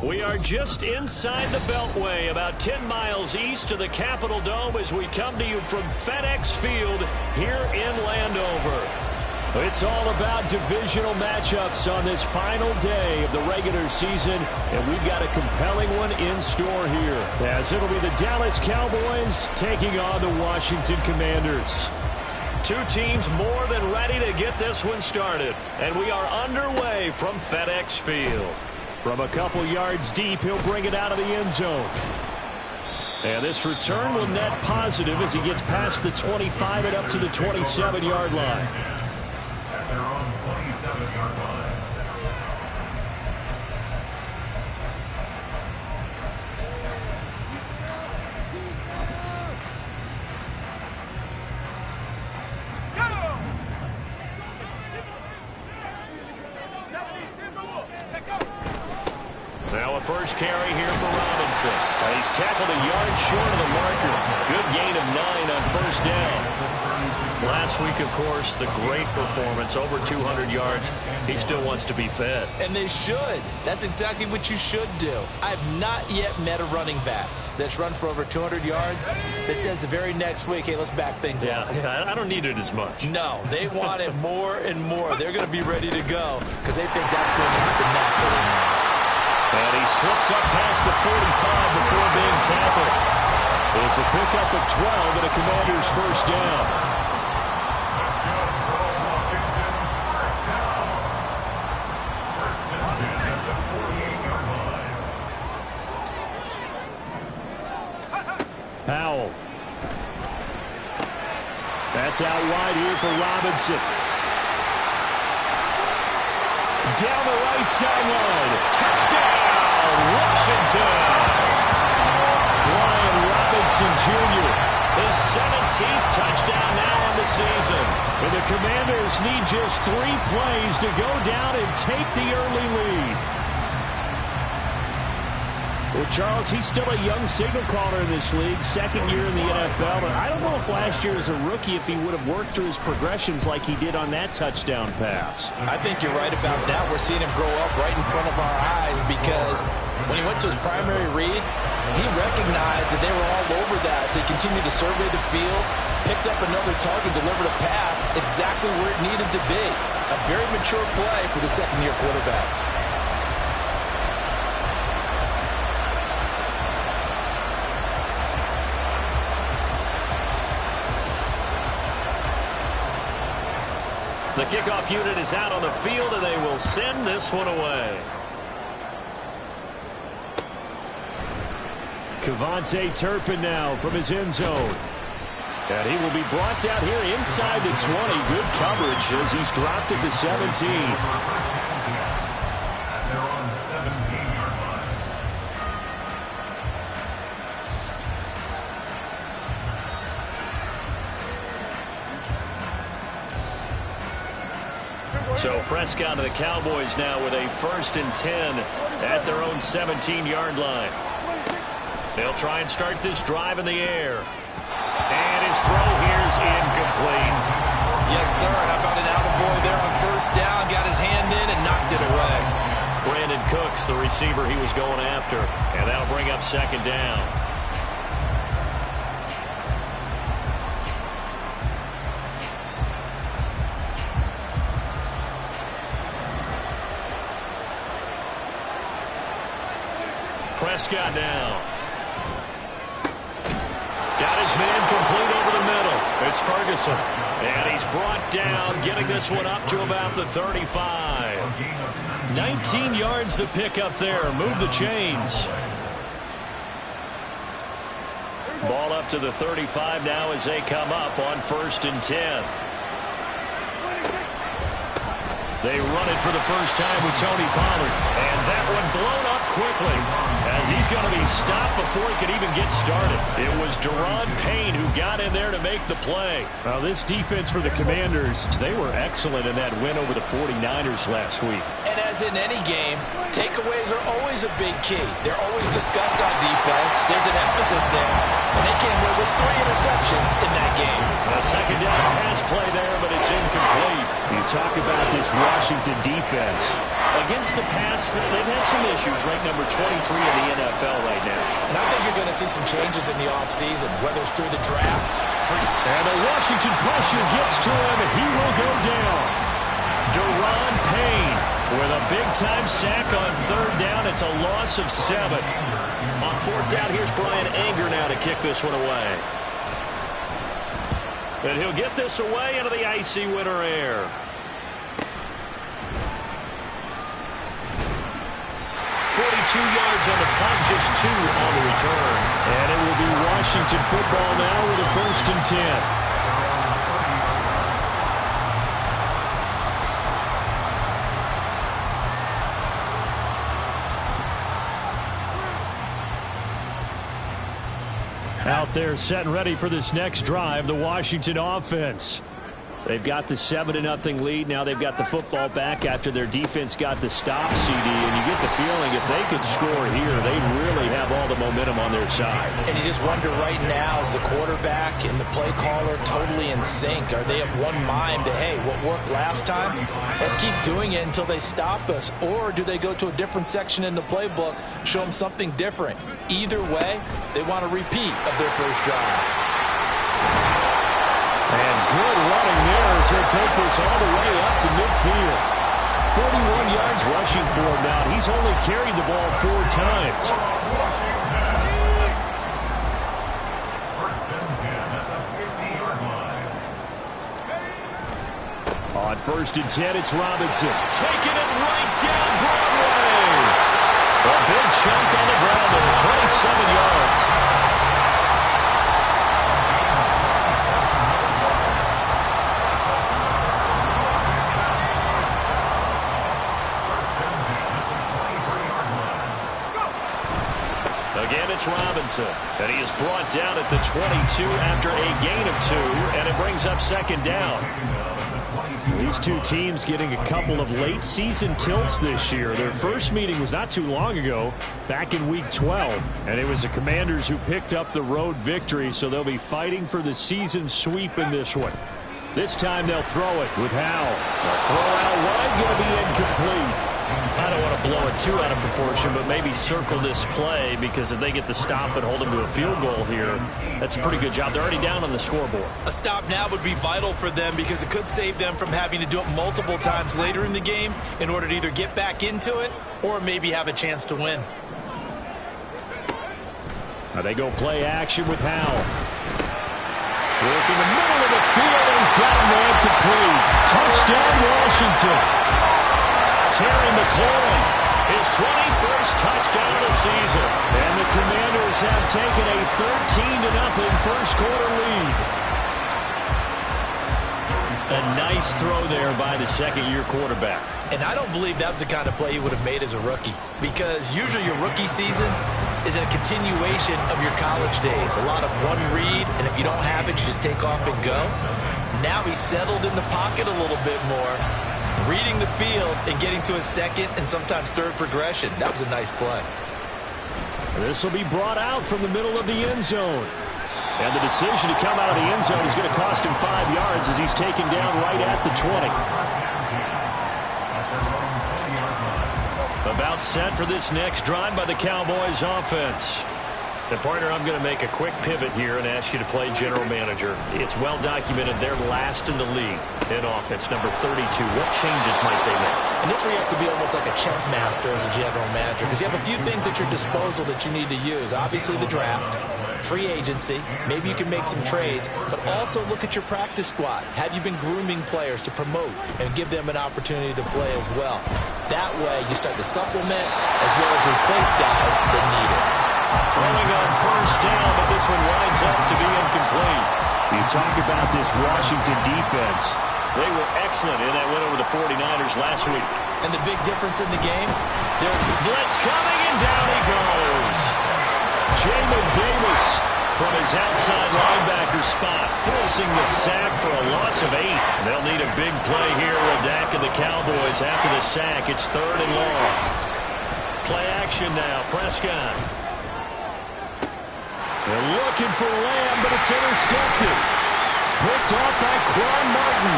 We are just inside the Beltway, about 10 miles east of the Capitol Dome as we come to you from FedEx Field here in Landover. It's all about divisional matchups on this final day of the regular season, and we've got a compelling one in store here, as it'll be the Dallas Cowboys taking on the Washington Commanders. Two teams more than ready to get this one started, and we are underway from FedEx Field. From a couple yards deep, he'll bring it out of the end zone. And this return will net positive as he gets past the 25 and up to the 27-yard line. At their own 27-yard line. Now a first carry here for Robinson. He's tackled a yard short of the marker. Good gain of 9 on first down. Last week, of course, the great performance, over 200 yards. He still wants to be fed. And they should. That's exactly what you should do. I've not yet met a running back that's run for over 200 yards that says the very next week, hey, let's back things up. Yeah, I don't need it as much. No, they want it more and more. They're going to be ready to go because they think that's going to happen naturally now. And he slips up past the 45 before being tackled. It's a pickup of 12 and a Commander's first down. Powell. That's out wide here for Robinson. Down the right sideline. Touchdown, Washington. Brian Robinson Jr. His 17th touchdown now on the season. And the Commanders need just 3 plays to go down and take the early lead. Well, Charles, he's still a young signal caller in this league, second year in the NFL. And I don't know if last year as a rookie if he would have worked through his progressions like he did on that touchdown pass. I think you're right about that. We're seeing him grow up right in front of our eyes because when he went to his primary read, he recognized that they were all over that. So he continued to survey the field, picked up another target, delivered a pass exactly where it needed to be. A very mature play for the second-year quarterback. The kickoff unit is out on the field, and they will send this one away. Kevontae Turpin now from his end zone. And he will be brought down here inside the 20. Good coverage as he's dropped at the 17. So Prescott and the Cowboys now with a 1st and 10 at their own 17-yard line. They'll try and start this drive in the air. And his throw here's incomplete. Yes, sir. How about an attaboy there on first down? Got his hand in and knocked it away. Brandon Cooks, the receiver he was going after. And that'll bring up second down. Prescott now. Got his man complete over the middle. It's Ferguson. And he's brought down, getting this one up to about the 35. 19 yards to pick up there. Move the chains. Ball up to the 35 now as they come up on 1st and 10. They run it for the first time with Tony Pollard. And that one blown up quickly as he's going to be stopped before he could even get started. It was Deron Payne who got in there to make the play. Well, this defense for the Commanders, they were excellent in that win over the 49ers last week. And as in any game, takeaways are always a big key. They're always discussed on defense. There's an emphasis there. And they came away with 3 interceptions in that game. A second down pass play there, but it's incomplete. You talk about this Washington defense. Against the pass, they've had some issues, ranked number 23 in the NFL right now. And I think you're going to see some changes in the offseason, whether it's through the draft. And the Washington pressure gets to him, and he will go down. Deron Payne with a big-time sack on third down. It's a loss of 7. On fourth down, here's Brian Anger now to kick this one away. And he'll get this away into the icy winter air. 42 yards on the punt, just 2 on the return. And it will be Washington football now with a 1st and 10. Out there set and ready for this next drive, the Washington offense. They've got the 7-0 lead. Now they've got the football back after their defense got the stop, CD. And you get the feeling if they could score here, they'd really have all the momentum on their side. And you just wonder right now, is the quarterback and the play caller totally in sync? Are they of one mind that, hey, what worked last time, let's keep doing it until they stop us? Or do they go to a different section in the playbook, show them something different? Either way, they want a repeat of their first drive. And good running there as he'll take this all the way up to midfield. 41 yards rushing for him now. He's only carried the ball 4 times. First and 10 at the 50-yard line. On 1st and 10, it's Robinson. Taking it right down Broadway. A big chunk on the ground there, 27 yards. Again, it's Robinson, and he is brought down at the 22 after a gain of 2, and it brings up 2nd down. These two teams getting a couple of late-season tilts this year. Their first meeting was not too long ago, back in Week 12, and it was the Commanders who picked up the road victory, so they'll be fighting for the season sweep in this one. This time they'll throw it with Howell. A throw out wide, going to be incomplete. I don't want to blow it too out of proportion, but maybe circle this play, because if they get the stop and hold them to a field goal here, that's a pretty good job. They're already down on the scoreboard. A stop now would be vital for them, because it could save them from having to do it multiple times later in the game in order to either get back into it or maybe have a chance to win. Now they go play action with Howell. Work in the middle of the field, and he's got a man complete. Touchdown, Washington. Terry McLaurin, his 21st touchdown of the season. And the Commanders have taken a 13-0 first-quarter lead. A nice throw there by the second-year quarterback. And I don't believe that was the kind of play he would have made as a rookie, because usually your rookie season is a continuation of your college days. A lot of one read, and if you don't have it, you just take off and go. Now he's settled in the pocket a little bit more, reading the field and getting to a second and sometimes third progression. That was a nice play. This will be brought out from the middle of the end zone. And the decision to come out of the end zone is going to cost him 5 yards as he's taken down right at the 20. About set for this next drive by the Cowboys offense. And partner, I'm going to make a quick pivot here and ask you to play general manager. It's well documented they're last in the league in offense, number 32. What changes might they make? And this where you have to be almost like a chess master as a general manager, because you have a few things at your disposal that you need to use. Obviously the draft, free agency, maybe you can make some trades, but also look at your practice squad. Have you been grooming players to promote and give them an opportunity to play as well? That way you start to supplement as well as replace guys that need it. Throwing on first down, but this one winds up to be incomplete. You talk about this Washington defense. They were excellent in that win over the 49ers last week. And the big difference in the game, their blitz coming, and down he goes. Jamin Davis from his outside linebacker spot, forcing the sack for a loss of 8. They'll need a big play here with Dak and the Cowboys after the sack. It's 3rd and long. Play action now, Prescott. They're looking for Lamb, but it's intercepted. Picked off by Quan Martin.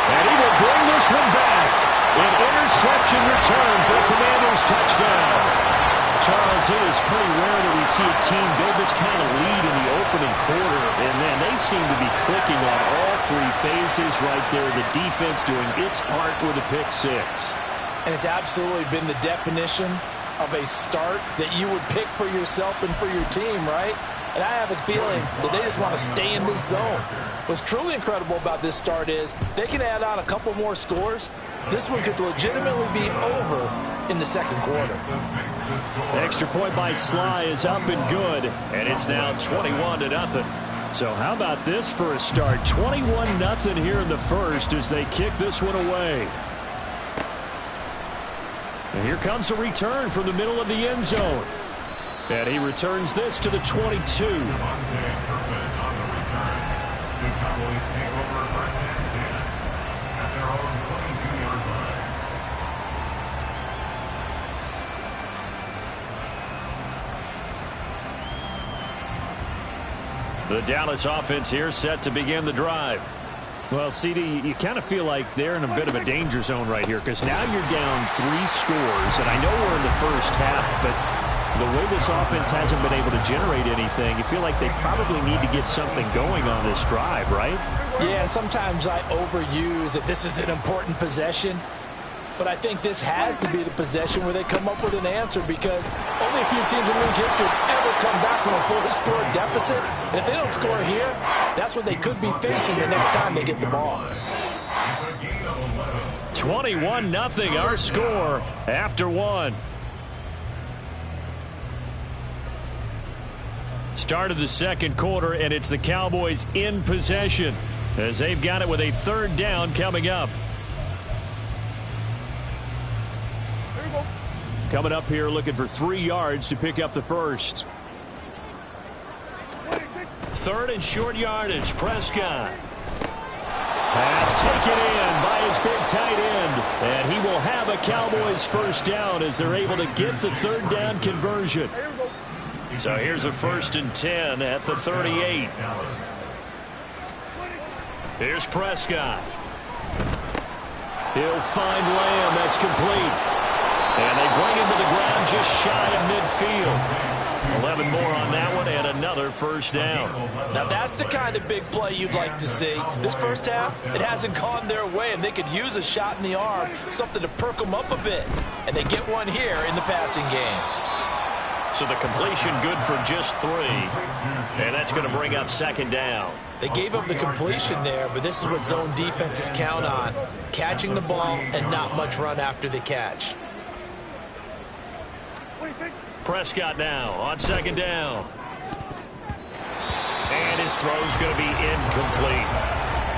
And he will bring this one back. An interception return for a Commanders touchdown. Charles, it is pretty rare that we see a team build this kind of lead in the opening quarter. And, man, they seem to be clicking on all three phases right there. The defense doing its part with a pick six. And it's absolutely been the definition of a start that you would pick for yourself and for your team, right? And I have a feeling that they just want to stay in this zone. What's truly incredible about this start is they can add on a couple more scores. This one could legitimately be over in the second quarter. The extra point by Sly is up and good, and it's now 21-0. So how about this for a start? 21-0 here in the first as they kick this one away. And here comes a return from the middle of the end zone. And he returns this to the 22. The Dallas offense here set to begin the drive. Well, CD, you kind of feel like they're in a bit of a danger zone right here because now you're down 3 scores, and I know we're in the first half, but the way this offense hasn't been able to generate anything, you feel like they probably need to get something going on this drive, right? Yeah, and sometimes I overuse that this is an important possession. But I think this has to be the possession where they come up with an answer because only a few teams in league history have ever come back from a 4-score deficit. And if they don't score here, that's what they could be facing the next time they get the ball. 21-0 our score after one. Start of the second quarter, and it's the Cowboys in possession as they've got it with a third down coming up. Coming up here looking for 3 yards to pick up the first. Third and short yardage. Prescott. Pass taken in by his big tight end. And he will have a Cowboys first down as they're able to get the third down conversion. So here's a 1st and 10 at the 38. Here's Prescott. He'll find Lamb. That's complete. And they bring him to the ground just shy of midfield. 11 more on that one and another first down. Now that's the kind of big play you'd like to see. This first half, it hasn't gone their way, and they could use a shot in the arm, something to perk them up a bit. And they get one here in the passing game. So the completion good for just 3. And that's going to bring up second down. They gave up the completion there, but this is what zone defenses count on. Catching the ball and not much run after the catch. Prescott now on second down. And his throw's going to be incomplete.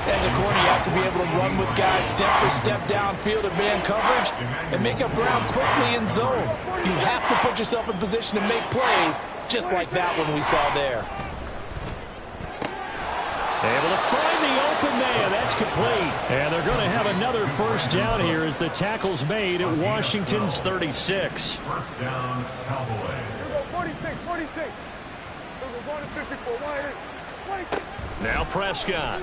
As a corner, you have to be able to run with guys step for step downfield in man coverage and make up ground quickly in zone. You have to put yourself in position to make plays just like that one we saw there. Able to find the open man. That's complete. And they're going to have another first down here as the tackle's made at Washington's 36. First down, Cowboys. 46. Now Prescott.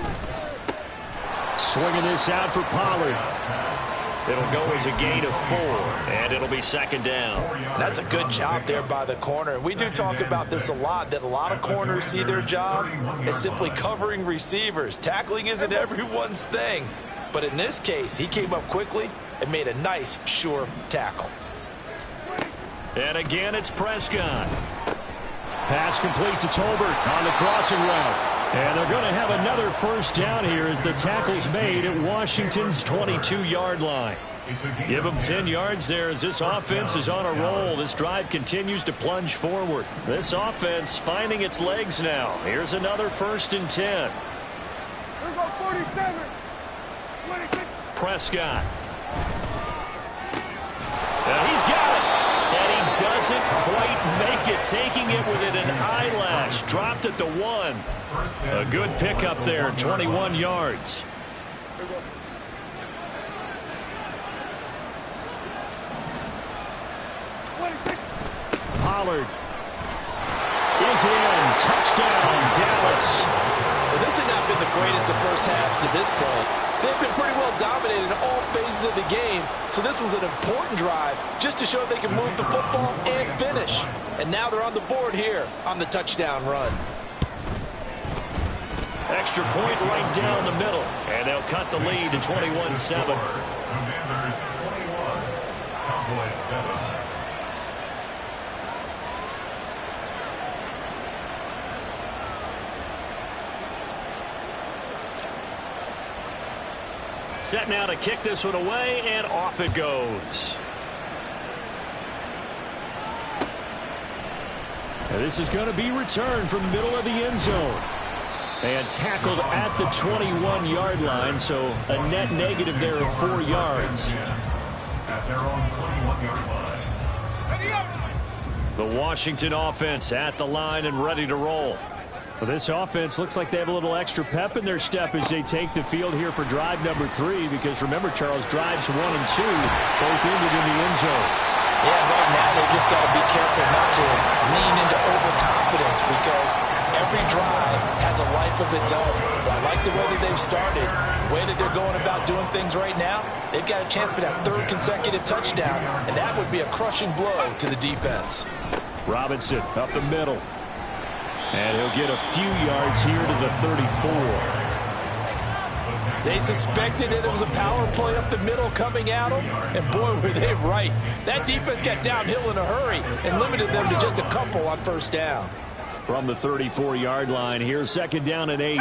Swinging this out for Pollard. It'll go as a gain of 4, and it'll be second down. That's a good job there by the corner. We do talk about this a lot, that a lot of corners see their job as simply covering receivers. Tackling isn't everyone's thing. But in this case, he came up quickly and made a nice, sure tackle. And again, it's Prescott. Pass complete to Tolbert on the crossing route. And they're going to have another first down here as the tackle's made at Washington's 22-yard line. Give them 10 yards there as this offense is on a roll. This drive continues to plunge forward. This offense finding its legs now. Here's another 1st and 10. Prescott. And he's got it. And he doesn't quite make it. Taking it within an eyelash. Dropped at the 1. A good pickup there, 21 yards. Pollard is in. Touchdown, Dallas. Well, this has not been the greatest of first halves to this point. They've been pretty well dominated in all phases of the game, so this was an important drive just to show they can move the football and finish. And now they're on the board here on the touchdown run. Extra point right down the middle, and they'll cut the lead to 21-7. Commanders 21, Cowboys 7. Set now to kick this one away, and off it goes. And this is going to be returned from the middle of the end zone. And tackled at the 21-yard line, so a net negative there of 4 yards. At their own 21-yard line. The Washington offense at the line and ready to roll. Well, this offense looks like they have a little extra pep in their step as they take the field here for drive number 3, because remember, Charles, drives 1 and 2 both ended in the end zone. Yeah, right now they just got to be careful not to lean into overconfidence, because every drive has a life of its own. But I like the way that they've started, the way that they're going about doing things right now. They've got a chance for that 3rd consecutive touchdown, and that would be a crushing blow to the defense. Robinson up the middle. And he'll get a few yards here to the 34. They suspected that it was a power play up the middle coming at them, and boy, were they right. That defense got downhill in a hurry and limited them to just a couple on first down. From the 34-yard line, here's 2nd down and 8.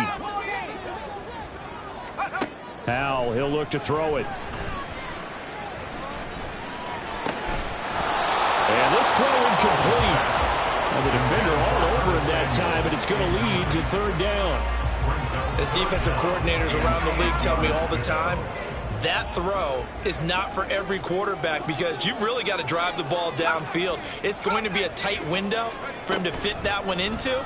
Howell, he'll look to throw it. And this throw incomplete. And the defender all over him that time, but it's going to lead to 3rd down. As defensive coordinators around the league tell me all the time, that throw is not for every quarterback, because you've really got to drive the ball downfield. It's going to be a tight window for him to fit that one into.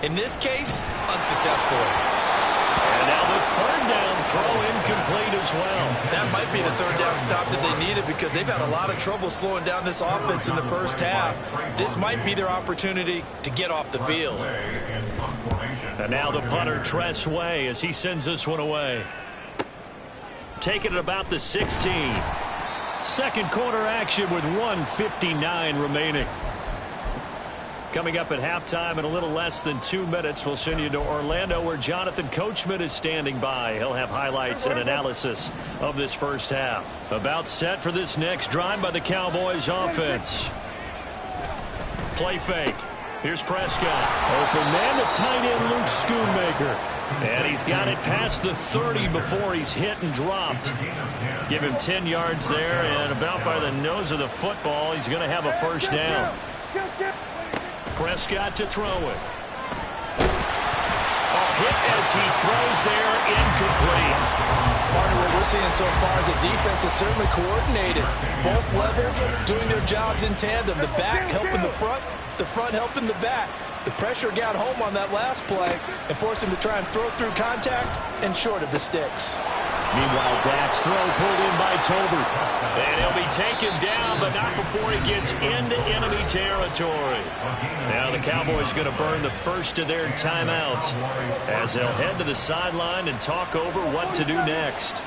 In this case, unsuccessfully. And now the 3rd down throw incomplete as well. That might be the 3rd down stop that they needed, because they've had a lot of trouble slowing down this offense in the first half. This might be their opportunity to get off the field. And now the punter, Tress Way, as he sends this one away. Taking it about the 16. 2nd quarter action with 1:59 remaining. Coming up at halftime in a little less than 2 minutes, we'll send you to Orlando, where Jonathan Coachman is standing by. He'll have highlights and analysis of this first half. About set for this next drive by the Cowboys offense. Play fake. Here's Prescott. Open man, the tight end, Luke Schoonmaker. And he's got it past the 30 before he's hit and dropped. Give him 10 yards there, and about by the nose of the football, he's going to have a first down. Prescott to throw it. Hit as he throws there, incomplete. Part of what we're seeing so far is the defense is certainly coordinated. Both levels doing their jobs in tandem. The back helping the front helping the back. The pressure got home on that last play and forced him to try and throw through contact and short of the sticks. Meanwhile, Dak's throw pulled in by Tolbert. And he'll be taken down, but not before he gets into enemy territory. Now the Cowboys going to burn the first of their timeouts as they'll head to the sideline and talk over what to do next.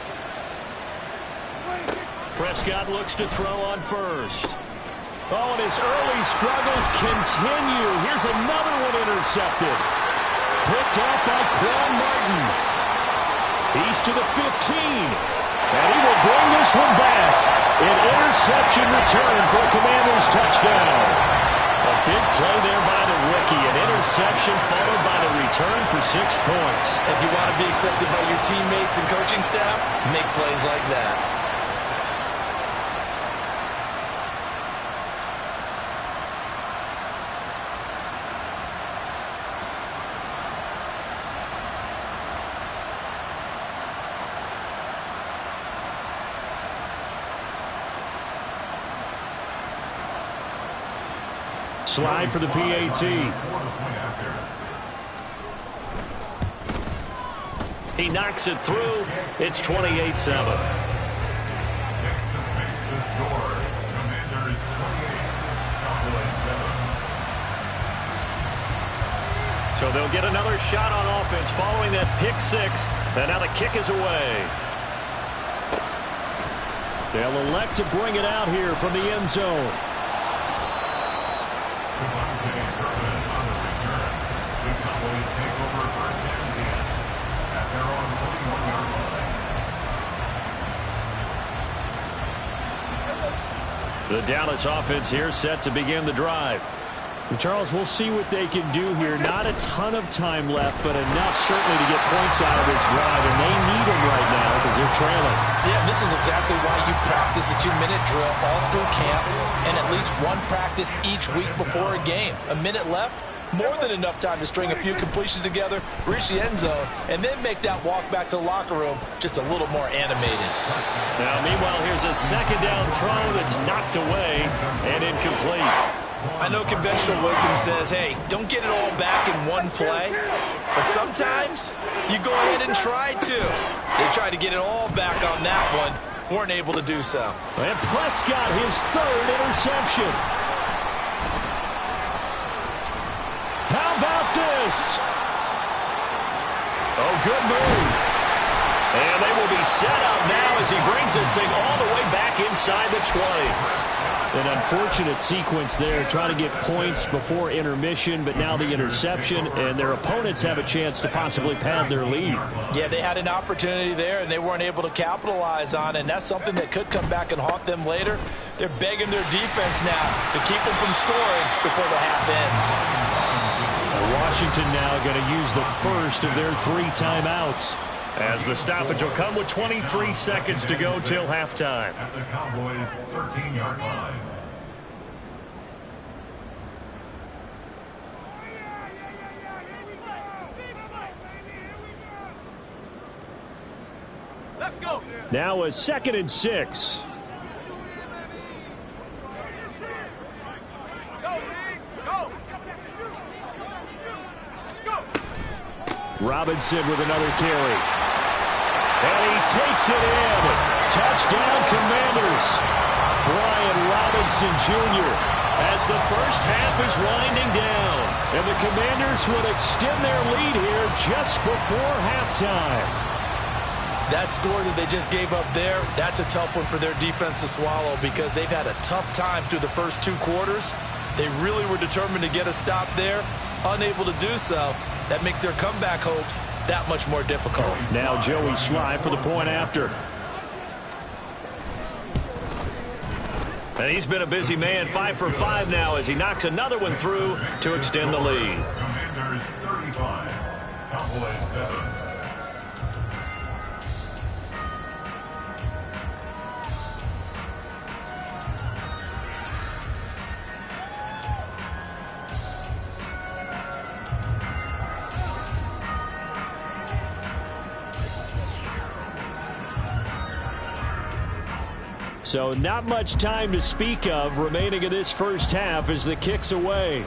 Prescott looks to throw on first. Oh, and his early struggles continue. Here's another one intercepted. Picked off by Quan Martin. He's to the 15. And he will bring this one back. An interception return for a Commanders touchdown. A big play there by the rookie. An interception followed by the return for 6 points. If you want to be accepted by your teammates and coaching staff, make plays like that. Slide for the PAT. He knocks it through. It's 28-7. Next to fix the score, Commanders 28, Cowboys 7. So they'll get another shot on offense following that pick six. And now the kick is away. They'll elect to bring it out here from the end zone. The Cowboys take over first and 10 at their own 41-yard line. The Dallas offense here set to begin the drive. And Charles, we'll see what they can do here. Not a ton of time left, but enough certainly to get points out of this drive, and they need them right now because they're trailing. Yeah, this is exactly why you practice a 2-minute drill all through camp and at least one practice each week before a game. A minute left, more than enough time to string a few completions together, reach the end zone, and then make that walk back to the locker room just a little more animated. Now, meanwhile, here's a second down throw that's knocked away and incomplete. I know conventional wisdom says, hey, don't get it all back in one play, but sometimes you go ahead and try to. They tried to get it all back on that one, weren't able to do so. And Prescott, his third interception. How about this? Oh, good move. And they will be set up now as he brings this thing all the way back inside the 20. An unfortunate sequence there, trying to get points before intermission, but now the interception, and their opponents have a chance to possibly pad their lead. Yeah, they had an opportunity there, and they weren't able to capitalize on it, and that's something that could come back and haunt them later. They're begging their defense now to keep them from scoring before the half ends. Washington now going to use the first of their 3 timeouts, as the stoppage will come with 23 seconds to go till halftime. At the Cowboys' 13-yard line. Let's go. Now a 2nd and 6. Robinson with another carry. And he takes it in. Touchdown, Commanders. Brian Robinson Jr. as the first half is winding down. And the Commanders will extend their lead here just before halftime. That score that they just gave up there, that's a tough one for their defense to swallow because they've had a tough time through the first 2 quarters. They really were determined to get a stop there, unable to do so. That makes their comeback hopes that much more difficult. Now Joey Sly for the point after. And he's been a busy man, 5 for 5 now as he knocks another one through to extend the lead. Commanders 35, Cowboys 7. So not much time to speak of remaining in this first half as the kick's away.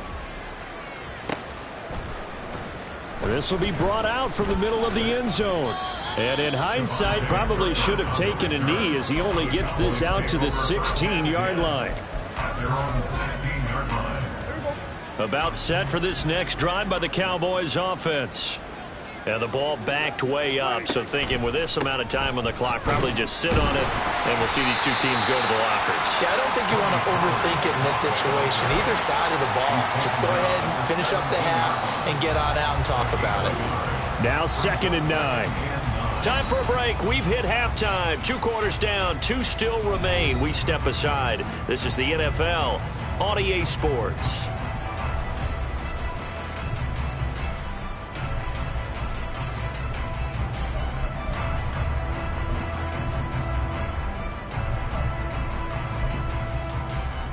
This will be brought out from the middle of the end zone. And in hindsight, probably should have taken a knee as he only gets this out to the 16-yard line. At their own 16-yard line. About set for this next drive by the Cowboys offense. And the ball backed way up, so thinking with this amount of time on the clock, probably just sit on it, and we'll see these 2 teams go to the lockers. Yeah, I don't think you want to overthink it in this situation. Either side of the ball, just go ahead and finish up the half and get on out and talk about it. Now 2nd and 9. Time for a break. We've hit halftime. 2 quarters down, 2 still remain. We step aside. This is the NFL on EA Sports.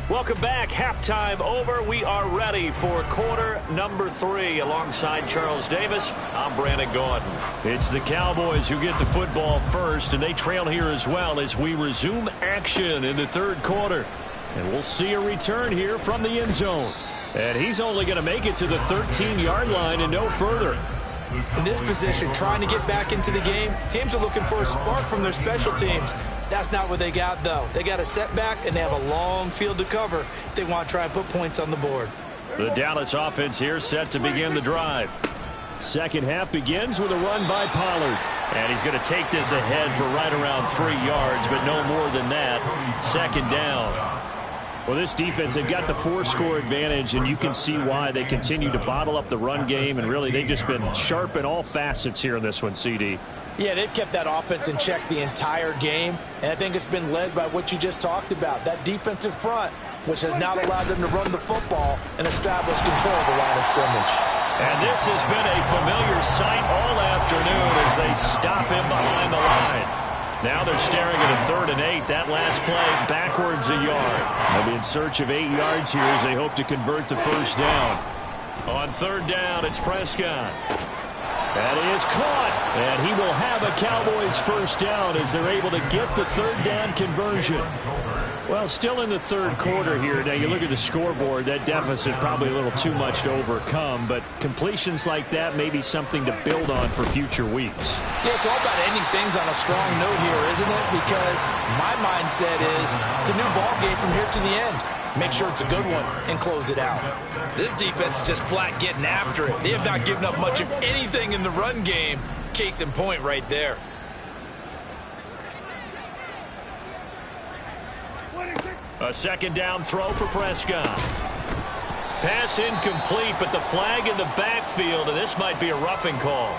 Welcome back. Halftime over. We are ready for quarter number 3. Alongside Charles Davis, I'm Brandon Gordon. It's the Cowboys who get the football first, and they trail here as well as we resume action in the 3rd quarter. And we'll see a return here from the end zone. And he's only going to make it to the 13-yard line and no further. In this position, trying to get back into the game, teams are looking for a spark from their special teams. That's not what they got, though. They got a setback, and they have a long field to cover if they want to try and put points on the board. The Dallas offense here set to begin the drive. Second half begins with a run by Pollard. And he's going to take this ahead for right around 3 yards, but no more than that. Second down. Well, this defense, they've got the 4-score advantage, and you can see why they continue to bottle up the run game, and really they've just been sharp in all facets here in this one, CD. Yeah, they've kept that offense in check the entire game, and I think it's been led by what you just talked about, that defensive front, which has now allowed them to run the football and establish control of the line of scrimmage. And this has been a familiar sight all afternoon as they stop him behind the line. Now they're staring at a 3rd and 8. That last play backwards a yard. They'll be in search of 8 yards here as they hope to convert the first down. On 3rd down, it's Prescott. That is caught, and he will have a Cowboys first down as they're able to get the 3rd down conversion. Well, still in the 3rd quarter here. Now, you look at the scoreboard, that deficit probably a little too much to overcome, but completions like that may be something to build on for future weeks. Yeah, it's all about ending things on a strong note here, isn't it? Because my mindset is it's a new ball game from here to the end. Make sure it's a good one and close it out. This defense is just flat getting after it. They have not given up much of anything in the run game. Case in point right there. A 2nd down throw for Prescott. Pass incomplete, but the flag in the backfield, and this might be a roughing call.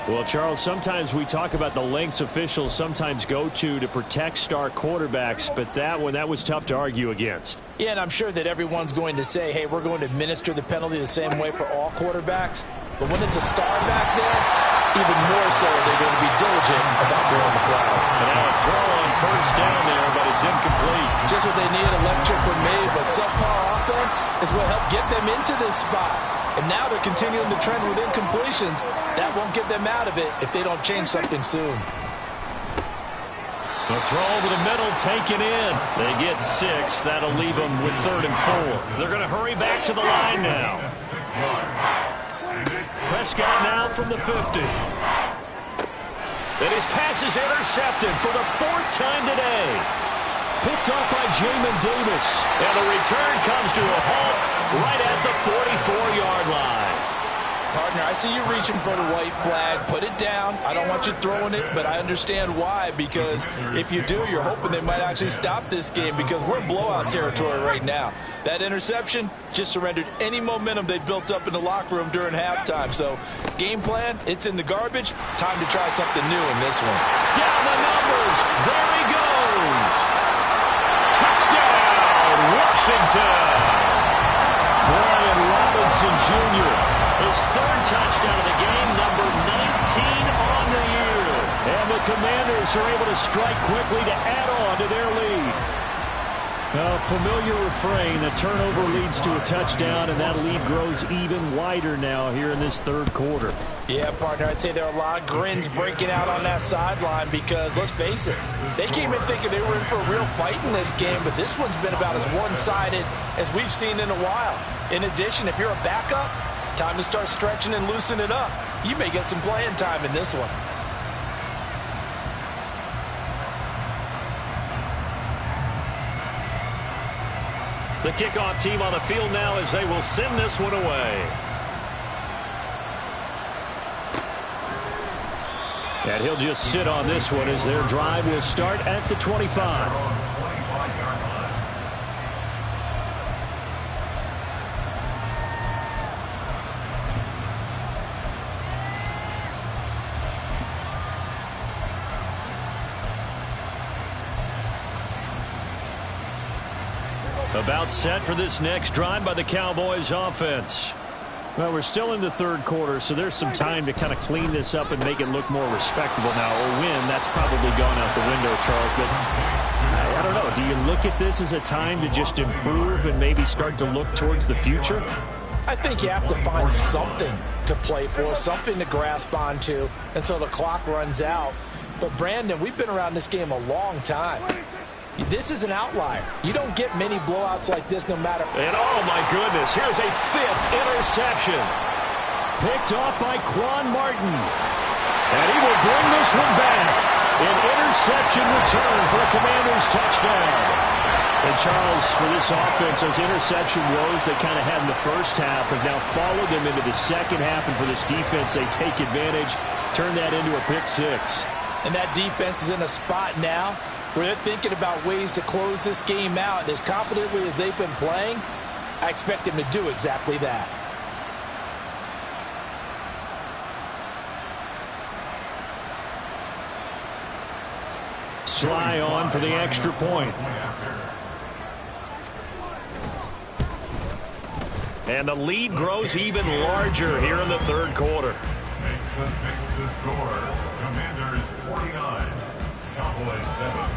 Well, Charles, sometimes we talk about the lengths officials sometimes go to protect star quarterbacks, but that was tough to argue against. Yeah, and I'm sure that everyone's going to say, hey, we're going to administer the penalty the same way for all quarterbacks. But when it's a star back there, even more so they're going to be diligent about throwing the flag. And now a throw on first down there, but it's incomplete. Just what they needed, electric from me, but subpar offense is what helped get them into this spot. And now they're continuing the trend with incompletions. That won't get them out of it if they don't change something soon. The throw over the middle, taken in. They get 6. That'll leave them with 3rd and 4. They're going to hurry back to the line now. Prescott now from the 50. And his pass is intercepted for the 4th time today. Picked up by Jamin Davis. And the return comes to a halt right at the 44-yard line. Partner, I see you reaching for the white flag. Put it down. I don't want you throwing it, but I understand why. Because if you do, you're hoping they might actually stop this game because we're in blowout territory right now. That interception just surrendered any momentum they built up in the locker room during halftime. So, game plan, it's in the garbage. Time to try something new in this one. Down the numbers. There he goes. Touchdown, Washington. Brian Robinson Jr. His 3rd touchdown of the game, number 19 on the year. And the Commanders are able to strike quickly to add on to their lead. A familiar refrain, a turnover leads to a touchdown, and that lead grows even wider now here in this 3rd quarter. Yeah, partner, I'd say there are a lot of grins breaking out on that sideline because, let's face it, they came in thinking they were in for a real fight in this game, but this one's been about as one-sided as we've seen in a while. In addition, if you're a backup, time to start stretching and loosen it up. You may get some playing time in this one. The kickoff team on the field now as they will send this one away. And he'll just sit on this one as their drive will start at the 25. About set for this next drive by the Cowboys offense. Well, we're still in the 3rd quarter, so there's some time to kind of clean this up and make it look more respectable now. A win, that's probably gone out the window, Charles. But I don't know. Do you look at this as a time to just improve and maybe start to look towards the future? I think you have to find something to play for, something to grasp onto until the clock runs out. But, Brandon, we've been around this game a long time. This is an outlier. You don't get many blowouts like this no matter. And oh my goodness, here's a 5th interception. Picked off by Quan Martin. And he will bring this one back. An interception return for a Commanders touchdown. And Charles, for this offense, those interception woes they kind of had in the first half have now followed them into the second half. And for this defense, they take advantage, turn that into a pick six. And that defense is in a spot now where they're thinking about ways to close this game out. And as confidently as they've been playing, I expect them to do exactly that. Sly on for the extra point. And the lead grows even larger here in the third quarter. Makes the score. Commanders 49, Cowboys 7.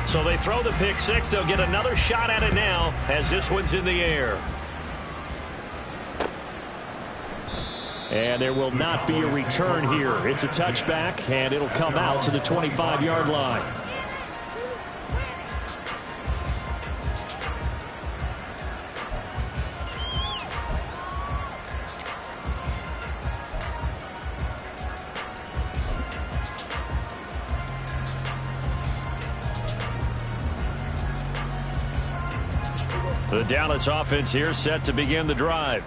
So they throw the pick six. They'll get another shot at it now as this one's in the air. And there will not be a return here. It's a touchback, and it'll come out to the 25-yard line. The Dallas offense here set to begin the drive.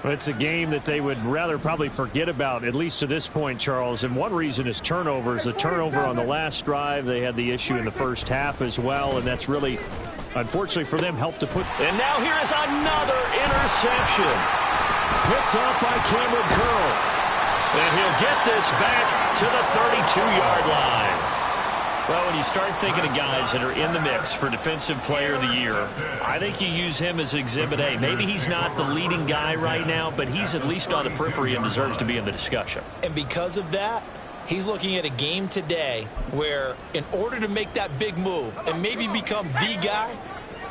It's a game that they would rather probably forget about, at least to this point, Charles. And one reason is turnovers. The turnover on the last drive, they had the issue in the first half as well, and that's really, unfortunately for them, helped to put. And now here is another interception. Picked off by Cameron Curl. And he'll get this back to the 32-yard line. Well, when you start thinking of guys that are in the mix for Defensive Player of the Year, I think you use him as Exhibit A. Maybe he's not the leading guy right now, but he's at least on the periphery and deserves to be in the discussion. And because of that, he's looking at a game today where in order to make that big move and maybe become the guy,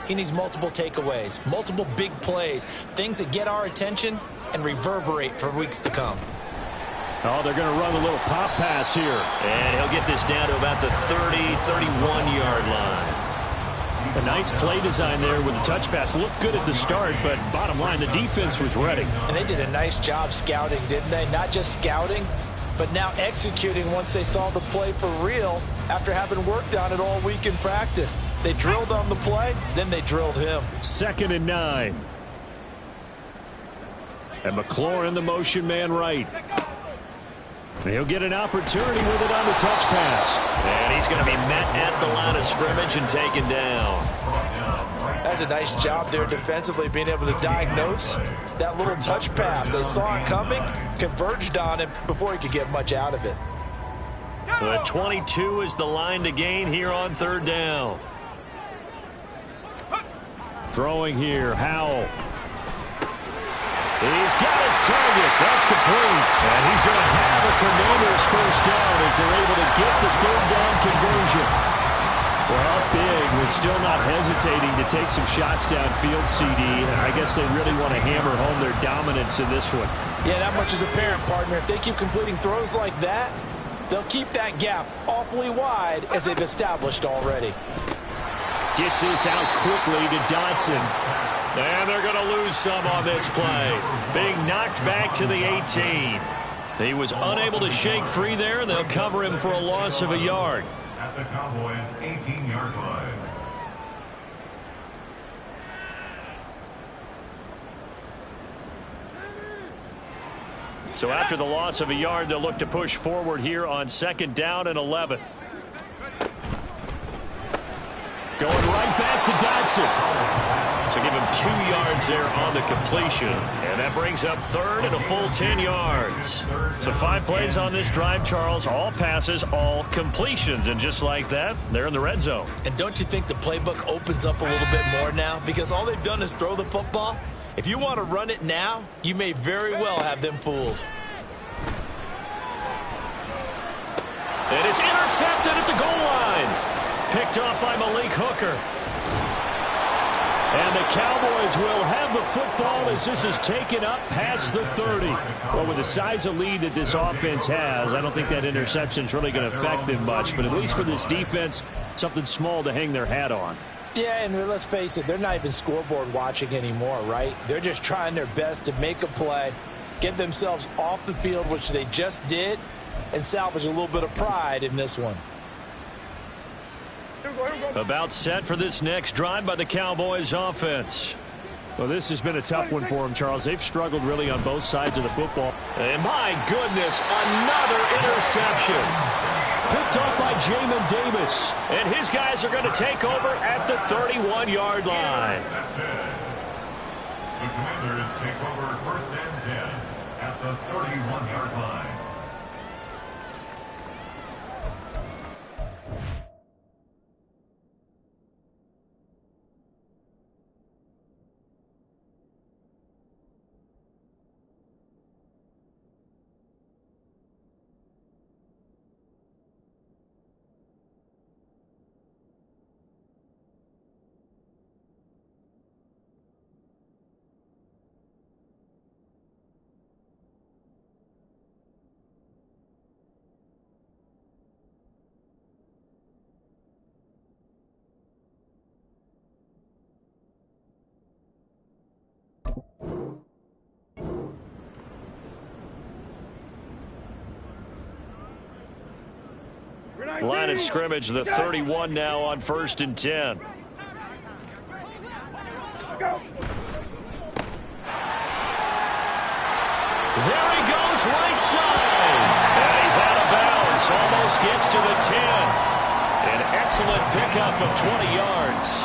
he needs multiple takeaways, multiple big plays, things that get our attention and reverberate for weeks to come. Oh, they're going to run a little pop pass here. And he'll get this down to about the 30, 31-yard line. A nice play design there with the touch pass. Looked good at the start, but bottom line, the defense was ready. And they did a nice job scouting, didn't they? Not just scouting, but now executing once they saw the play for real after having worked on it all week in practice. They drilled on the play, then they drilled him. 2nd and 9. And McLaurin, the motion man right. He'll get an opportunity with it on the touch pass. And he's going to be met at the line of scrimmage and taken down. That's a nice job there defensively, being able to diagnose that little touch pass. They saw it coming, converged on him before he could get much out of it. The 22 is the line to gain here on 3rd down. Throwing here, Howell. He's got his target. That's complete. And he's going to have a Commanders first down as they're able to get the 3rd down conversion. Well, up big, but still not hesitating to take some shots downfield, CD. I guess they really want to hammer home their dominance in this one. Yeah, that much is apparent, partner. If they keep completing throws like that, they'll keep that gap awfully wide as they've established already. Gets this out quickly to Dotson. And they're going to lose some on this play. Being knocked back to the 18. He was unable to shake free there, and they'll cover him for a loss of a yard. At the Cowboys' 18-yard line. So after the loss of a yard, they'll look to push forward here on 2nd down and 11. Going right back to Dotson. So give him 2 yards there on the completion. And that brings up 3rd and a full 10 yards. So 5 plays on this drive, Charles. All passes, all completions. And just like that, they're in the red zone. And don't you think the playbook opens up a little bit more now? Because all they've done is throw the football. If you want to run it now, you may very well have them fooled. And it's intercepted at the goal line. Picked off by Malik Hooker. And the Cowboys will have the football as this is taken up past the 30. Well, with the size of lead that this offense has, I don't think that interception is really going to affect them much. But at least for this defense, something small to hang their hat on. Yeah, and let's face it, they're not even scoreboard watching anymore, right? They're just trying their best to make a play, get themselves off the field, which they just did, and salvage a little bit of pride in this one. About set for this next drive by the Cowboys offense. Well, this has been a tough one for them, Charles. They've struggled really on both sides of the football. And my goodness, another interception. Picked off by Jamin Davis. And his guys are going to take over at the 31-yard line. The Commanders take over 1st and 10 at the 31-yard line. Line of scrimmage, the 31 now on 1st and 10. Go. There he goes, right side. And he's out of bounds, almost gets to the 10. An excellent pickup of 20 yards.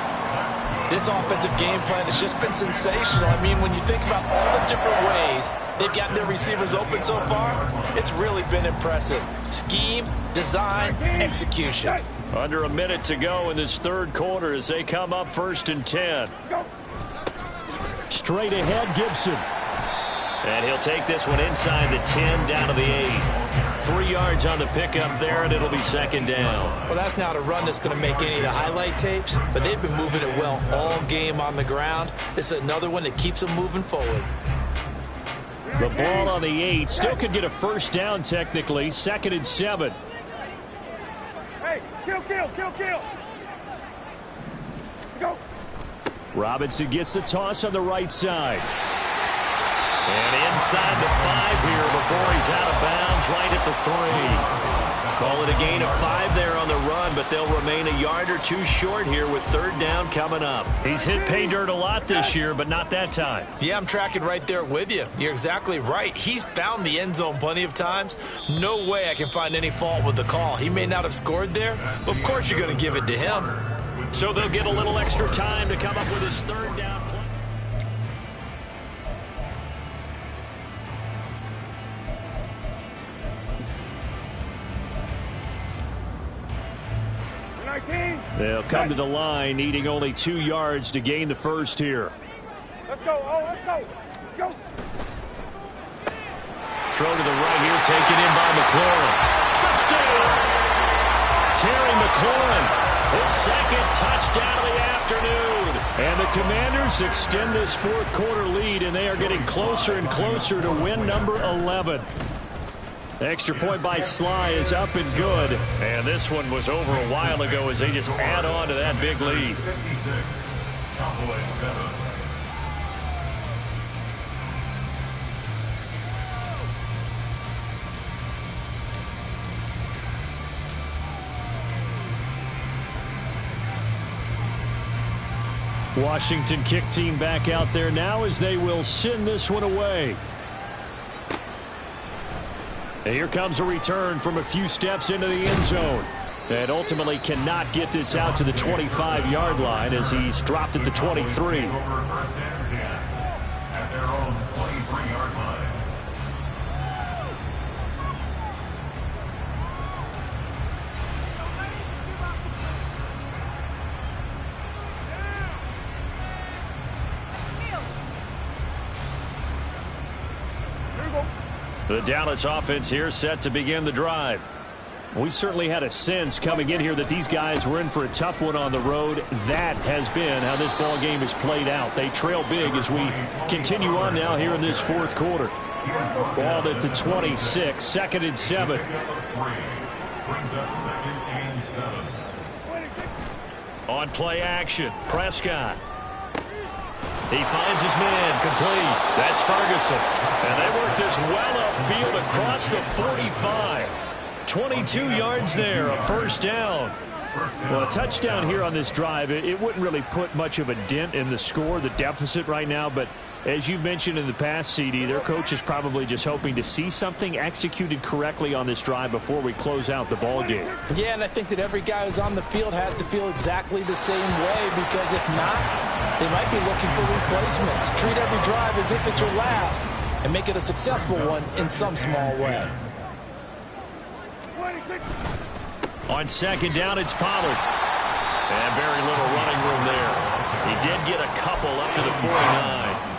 This offensive game plan has just been sensational. I mean, when you think about all the different ways they've gotten their receivers open so far, it's really been impressive. Scheme, design, execution. Under a minute to go in this third quarter as they come up 1st and 10. Straight ahead, Gibson. And he'll take this one inside the 10 down to the 8. 3 yards on the pickup there, and it'll be 2nd down. Well, that's not a run that's going to make any of the highlight tapes, but they've been moving it well all game on the ground. This is another one that keeps them moving forward. The ball on the 8. Still could get a 1st down technically. 2nd and 7. Hey, kill. Go. Robinson gets the toss on the right side. And inside the 5 here before he's out of bounds, right at the 3. Call it a gain of 5 there on the run, but they'll remain a yard or two short here with 3rd down coming up. He's hit pay dirt a lot this year, but not that time. Yeah, I'm tracking right there with you. You're exactly right. He's found the end zone plenty of times. No way I can find any fault with the call. He may not have scored there, but of course you're going to give it to him. So they'll get a little extra time to come up with his 3rd down play. They'll come to the line, needing only 2 yards to gain the 1st here. Let's go. Let's go. Throw to the right here, taken in by McLaurin. Touchdown! Terry McLaurin, his 2nd touchdown of the afternoon. And the Commanders extend this 4th quarter lead, and they are getting closer and closer to win number 11. Extra point by Sly is up and good. And this one was over a while ago as they just add on to that big lead. 56, Cowboys 7. Washington kick team back out there now as they will send this one away. And here comes a return from a few steps into the end zone. And ultimately cannot get this out to the 25-yard line as he's dropped at the 23. Over 1st and 10 at their own 23-yard line. The Dallas offense here set to begin the drive. We certainly had a sense coming in here that these guys were in for a tough one on the road. That has been how this ball game has played out. They trail big as we continue on now here in this 4th quarter. Ball at the 26, 2nd and 7. Brings up 2nd and 7. On play action, Prescott. He finds his man, complete. That's Ferguson. And they work this well upfield across the 45. 22 yards there, a first down. Well, a touchdown here on this drive, it wouldn't really put much of a dent in the score, the deficit right now, but as you mentioned in the past, CD, their coach is probably just hoping to see something executed correctly on this drive before we close out the ball game. Yeah, and I think that every guy who's on the field has to feel exactly the same way, because if not, they might be looking for replacements. Treat every drive as if it's your last and make it a successful one in some small way. On second down, it's Pollard. And very little running room there. He did get a couple up to the 49.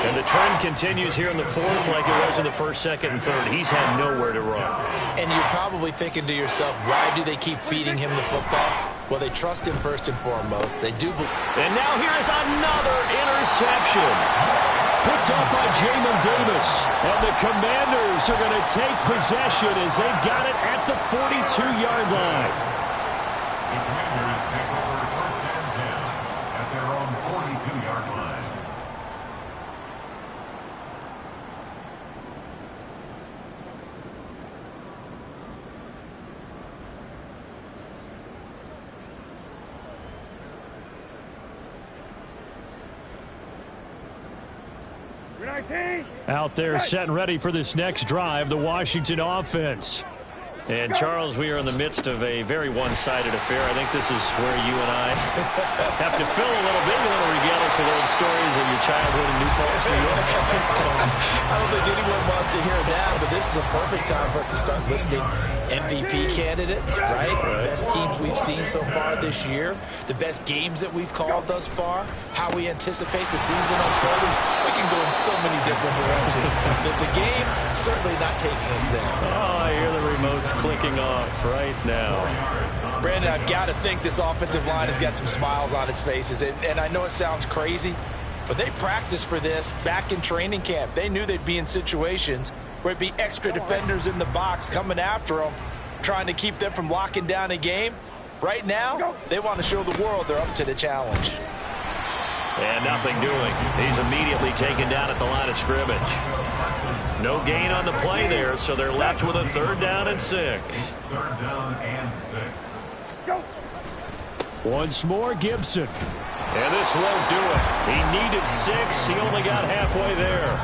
And the trend continues here in the fourth like it was in the first, second, and third. He's had nowhere to run. And you're probably thinking to yourself, why do they keep feeding him the football? Well, they trust him first and foremost. They do. And now here is another interception. Picked up by Jamin Davis. And the Commanders are going to take possession as they've got it at the 42-yard line. The Commanders take over first and 10 at their own 42-yard line. Out there setting ready for this next drive, the Washington offense. And, Charles, we are in the midst of a very one-sided affair. I think this is where you and I have to fill a little bit. You want to regale us with old stories of your childhood in New Paltz, New York? I don't think anyone wants to hear that, but this is a perfect time for us to start listing MVP candidates, right? The best teams we've seen so far this year, the best games that we've called thus far, how we anticipate the season unfolding. We can go in so many different directions. Because the game certainly not taking us there. Oh, I hear the remote's clicking off right now. Brandon, I've got to think this offensive line has got some smiles on its faces. And I know it sounds crazy, but they practiced for this back in training camp. They knew they'd be in situations where it'd be extra defenders in the box coming after them, trying to keep them from locking down a game. Right now, they want to show the world they're up to the challenge. And nothing doing. He's immediately taken down at the line of scrimmage. No gain on the play there, so they're left with a 3rd down and 6. 3rd down and 6. Once more, Gibson. And this won't do it. He needed 6. He only got halfway there.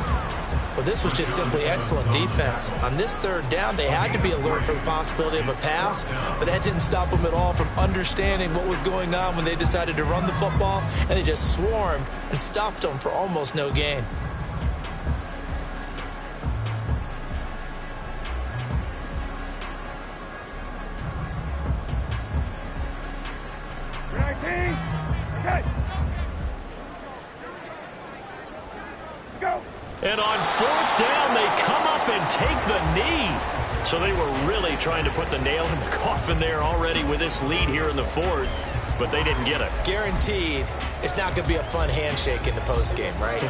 Well, this was just simply excellent defense. On this 3rd down, they had to be alert for the possibility of a pass, but that didn't stop them at all from understanding what was going on when they decided to run the football, and they just swarmed and stuffed them for almost no gain. And on 4th down, they come up and take the knee. So they were really trying to put the nail in the coffin there already with this lead here in the 4th, but they didn't get it. Guaranteed, it's not going to be a fun handshake in the postgame, right?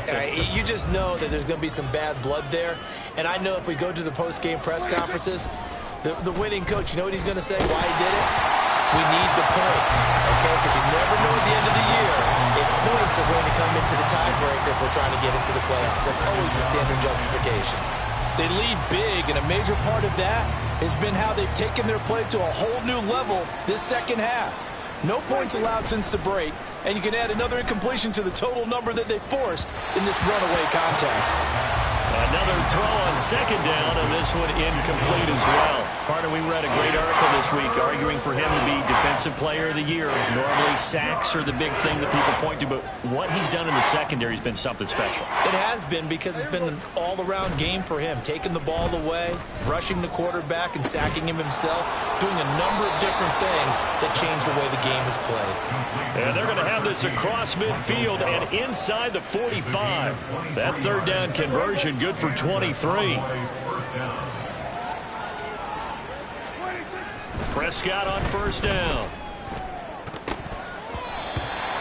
You just know that there's going to be some bad blood there. And I know if we go to the postgame press conferences, the winning coach, you know what he's going to say, why he did it? We need the points, okay? Because you never know at the end of the year if points are going to come into the tiebreaker if we're trying to get into the playoffs. That's always the standard justification. They lead big, and a major part of that has been how they've taken their play to a whole new level this second half. No points allowed since the break, and you can add another incompletion to the total number that they forced in this runaway contest. Another throw on 2nd down, and this one incomplete as well. Partner, we read a great article this week arguing for him to be Defensive Player of the Year. Normally, sacks are the big thing that people point to, but what he's done in the secondary has been something special. It has been, because it's been an all-around game for him, taking the ball away, rushing the quarterback, and sacking him himself, doing a number of different things that change the way the game is played. And they're going to have this across midfield and inside the 45. That 3rd down conversion good for 23. Prescott on 1st down.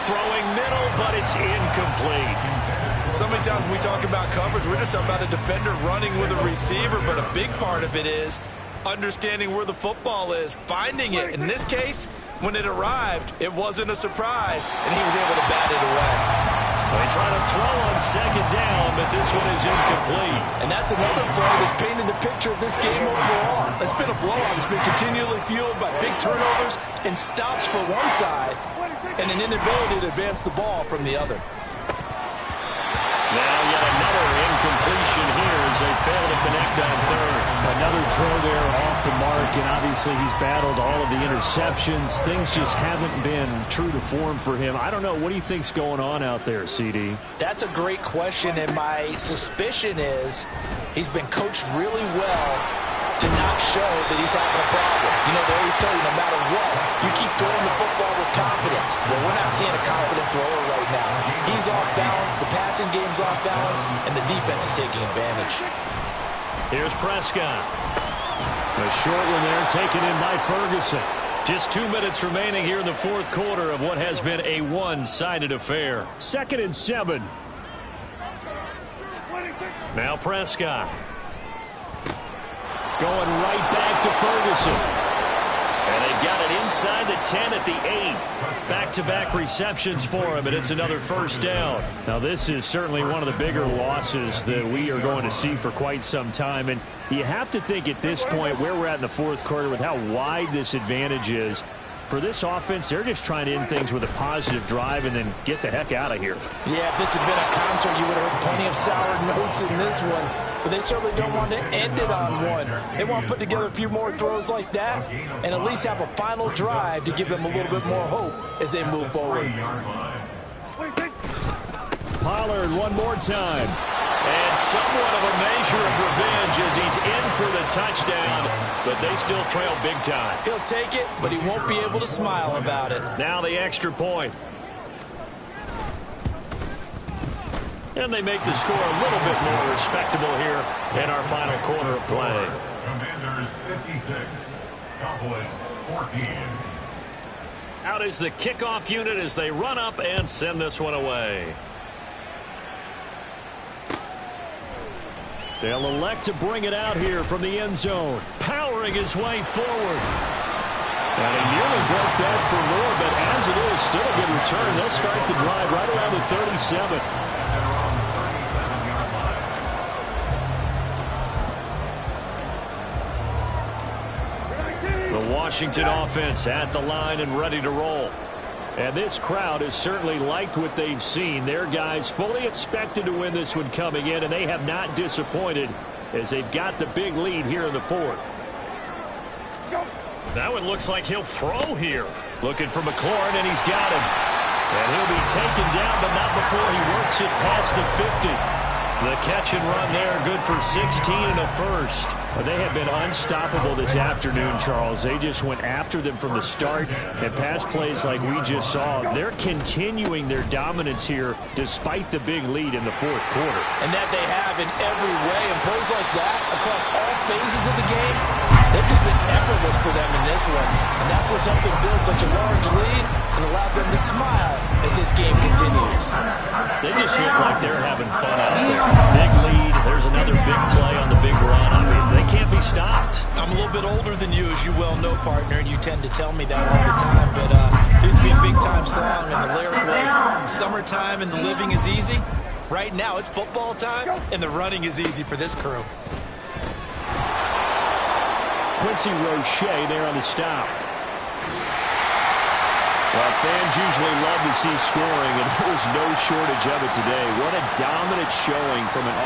Throwing middle, but it's incomplete. So many times when we talk about coverage, we're just talking about a defender running with a receiver, but a big part of it is understanding where the football is, finding it. In this case, when it arrived, it wasn't a surprise, and he was able to bat it away. They try to throw on second down, but this one is incomplete. And that's another play that's painted the picture of this game overall. It's been a blowout. It's been continually fueled by big turnovers and stops for one side and an inability to advance the ball from the other. Now yet another incompletion here as they fail to connect on third. Another throw there off the mark, and obviously he's battled all of the interceptions. Things just haven't been true to form for him. I don't know. What do you think's going on out there, CD? That's a great question, and my suspicion is he's been coached really well to not show that he's having a problem. You know, they always tell you no matter what, you keep throwing the football with confidence. Well, we're not seeing a confident thrower right now. He's off balance, the passing game's off balance, and the defense is taking advantage. Here's Prescott. A short one there taken in by Ferguson. Just 2 minutes remaining here in the fourth quarter of what has been a one-sided affair. 2nd and 7. Now Prescott. Going right back to Ferguson. And they've got it inside the 10 at the 8. Back-to-back receptions for him, and it's another first down. Now, this is certainly one of the bigger losses that we are going to see for quite some time. And you have to think at this point where we're at in the fourth quarter with how wide this advantage is. For this offense, they're just trying to end things with a positive drive and then get the heck out of here. Yeah, if this had been a concert, you would have heard plenty of sour notes in this one. But they certainly don't want to end it on one. They want to put together a few more throws like that and at least have a final drive to give them a little bit more hope as they move forward. Pollard one more time. And somewhat of a measure of revenge as he's in for the touchdown, but they still trail big time. He'll take it, but he won't be able to smile about it. Now the extra point. And they make the score a little bit more respectable here in our final quarter of play. Commanders 56, Cowboys 14. Out is the kickoff unit as they run up and send this one away. They'll elect to bring it out here from the end zone, powering his way forward. And he nearly broke that for more, but as it is, still a good return. They'll start the drive right around the 37. The Washington offense at the line and ready to roll. And this crowd has certainly liked what they've seen. Their guys fully expected to win this one coming in, and they have not disappointed as they've got the big lead here in the fourth. That one looks like he'll throw here. Looking for McLaurin, and he's got him. And he'll be taken down, but not before he works it past the 50. The catch and run there, good for 16 and a first. Well, they have been unstoppable this afternoon, Charles. They just went after them from the start, and pass plays like we just saw. They're continuing their dominance here despite the big lead in the fourth quarter. And that they have in every way. And plays like that across all phases of the game, they've just been effortless for them in this one. And that's what's helped them build such a large lead and allowed them to smile as this game continues. They just look like they're having fun out there. Big lead. There's another big play on the big run. I mean, they can't be stopped. I'm a little bit older than you, as you well know, partner, and you tend to tell me that all the time. But it used to be a big-time song, and the lyric was, summertime and the living is easy. Right now, it's football time, and the running is easy for this crew. Quincy Roche there on the stop. Well, fans usually love to see scoring, and there was no shortage of it today. What a dominant showing from an